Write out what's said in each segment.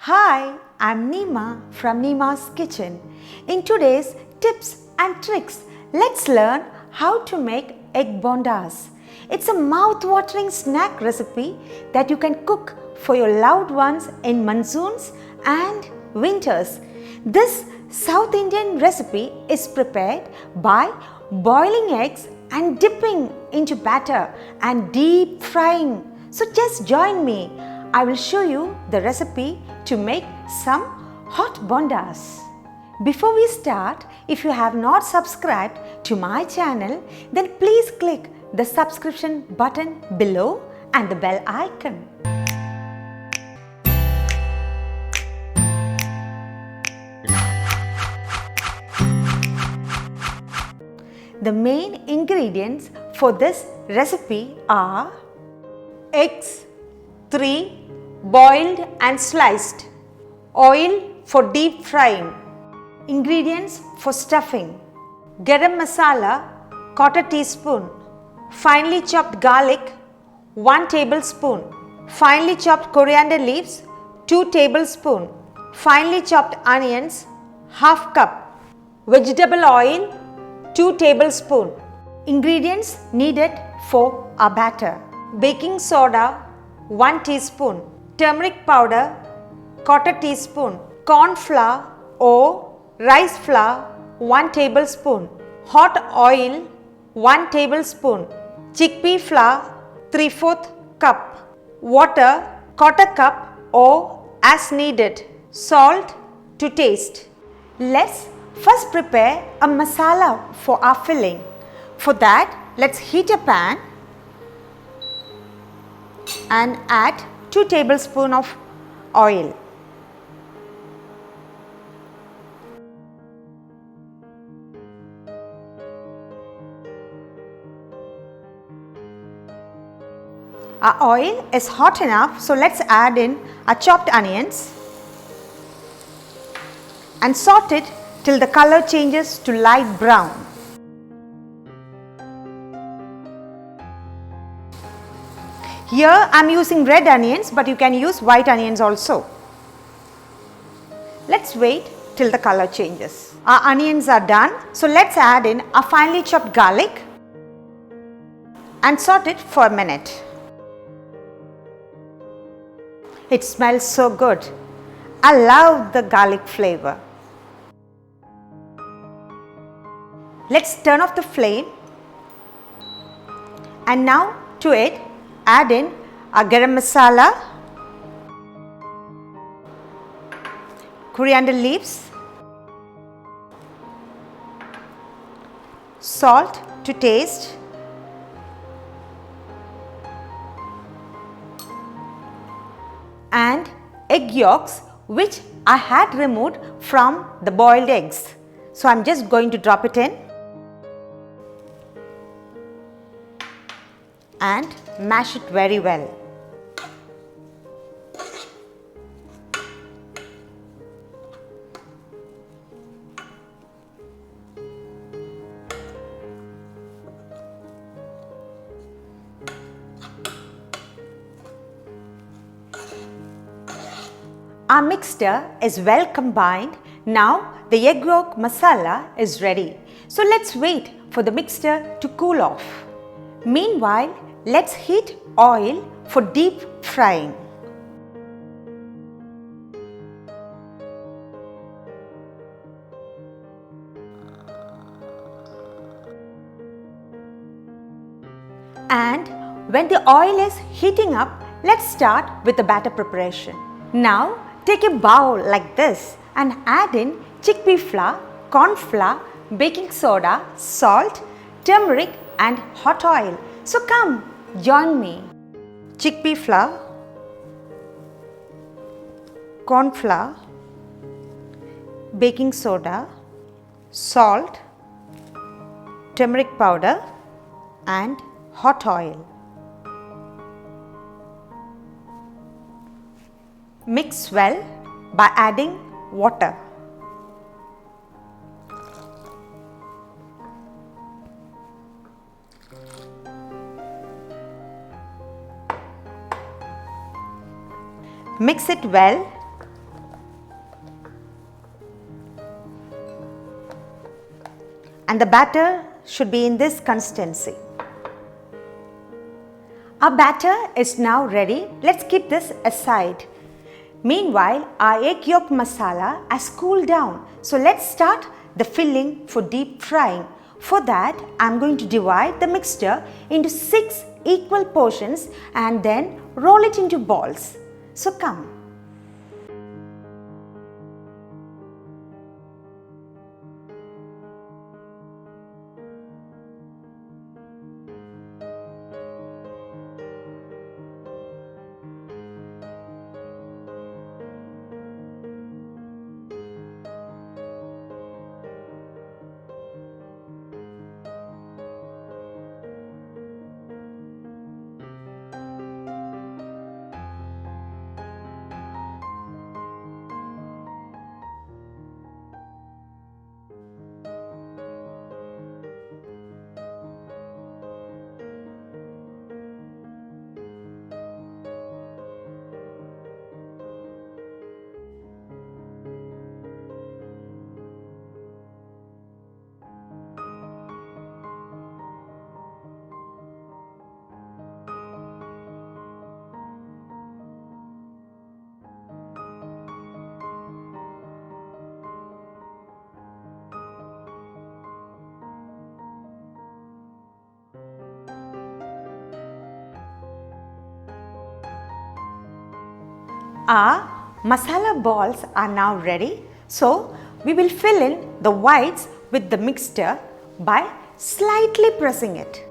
Hi, I'm Neema from Neema's Kitchen. In today's tips and tricks, let's learn how to make egg bondas. It's a mouth-watering snack recipe that you can cook for your loved ones in monsoons and winters. This South Indian recipe is prepared by boiling eggs and dipping into batter and deep frying. So just join me. I will show you the recipe to make some hot bondas. Before we start, if you have not subscribed to my channel, then please click the subscription button below and the bell icon. The main ingredients for this recipe are eggs 3 boiled and sliced, oil for deep frying, ingredients for stuffing, garam masala 1/4 teaspoon, finely chopped garlic 1 tablespoon, finely chopped coriander leaves 2 tablespoon, finely chopped onions 1/2 cup, vegetable oil 2 tablespoon. Ingredients needed for our batter: baking soda 1 teaspoon, turmeric powder 1/4 teaspoon, corn flour or rice flour 1 tablespoon, hot oil 1 tablespoon, chickpea flour 3/4 cup, water 1/4 cup or as needed, salt to taste. Let's first prepare a masala for our filling. For that, let's heat a pan and add 2 tablespoons of oil. Our oil is hot enough, so let's add in our chopped onions and saute it till the color changes to light brown. Here I am using red onions, but you can use white onions also. Let's wait till the color changes. Our onions are done, so let's add in our finely chopped garlic and saute it for a minute. It smells so good. I love the garlic flavor. Let's turn off the flame and now to it add in our garam masala, coriander leaves, salt to taste, and egg yolks which I had removed from the boiled eggs. So I am just going to drop it in and mash it very well. Our mixture is well combined. Now the egg yolk masala is ready. So let's wait for the mixture to cool off. Meanwhile, let's heat oil for deep frying. And when the oil is heating up, let's start with the batter preparation. Now, take a bowl like this and add in chickpea flour, corn flour, baking soda, salt, turmeric and hot oil. So come, join me. Chickpea flour, corn flour, baking soda, salt, turmeric powder and hot oil. Mix well by adding water. Mix it well and the batter should be in this consistency. Our batter is now ready. Let's keep this aside. Meanwhile, our egg yolk masala has cooled down. So let's start the filling for deep frying. For that, I'm going to divide the mixture into 6 equal portions and then roll it into balls. So come. Our masala balls are now ready. So we will fill in the whites with the mixture by slightly pressing it.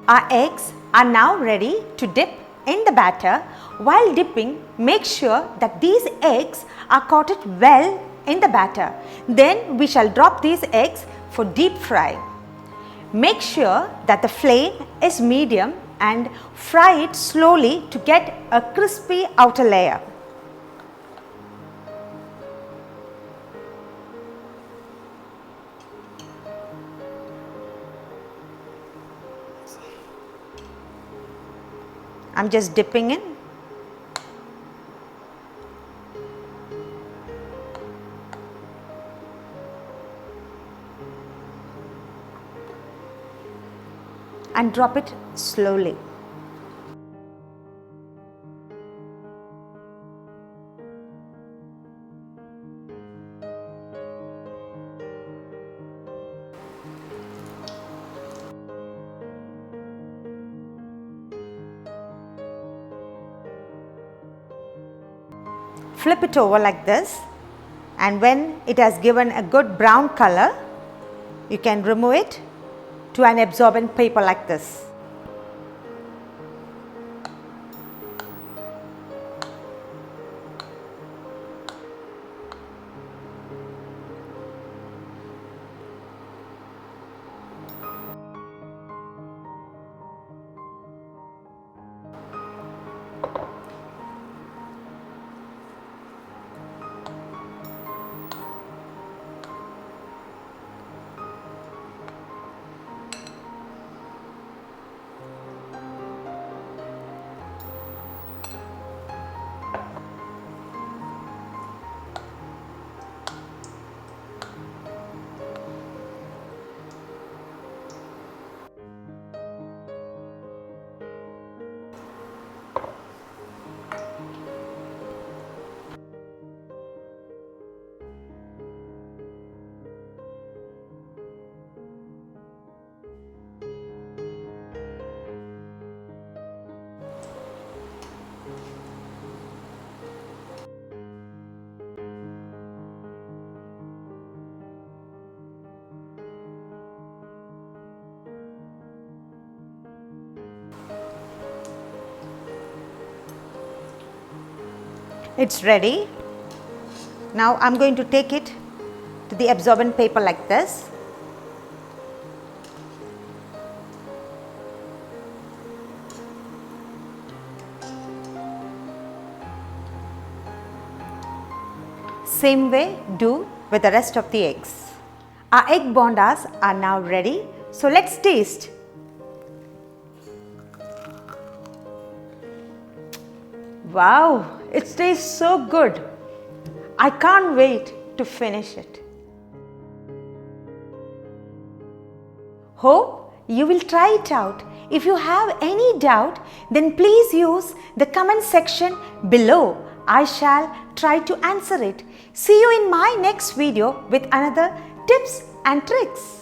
Our eggs are now ready to dip in the batter. While dipping, make sure that these eggs are coated well in the batter. Then we shall drop these eggs for deep fry. Make sure that the flame is medium and fry it slowly to get a crispy outer layer. I'm just dipping in. And drop it slowly. Flip it over like this, and when it has given a good brown color, you can remove it to an absorbent paper like this. It's ready. Now I'm going to take it to the absorbent paper like this. Same way do with the rest of the eggs. Our egg bondas are now ready, so let's taste. Wow, it tastes so good. I can't wait to finish it. Hope you will try it out. If you have any doubt, then please use the comment section below. I shall try to answer it. See you in my next video with another tips and tricks.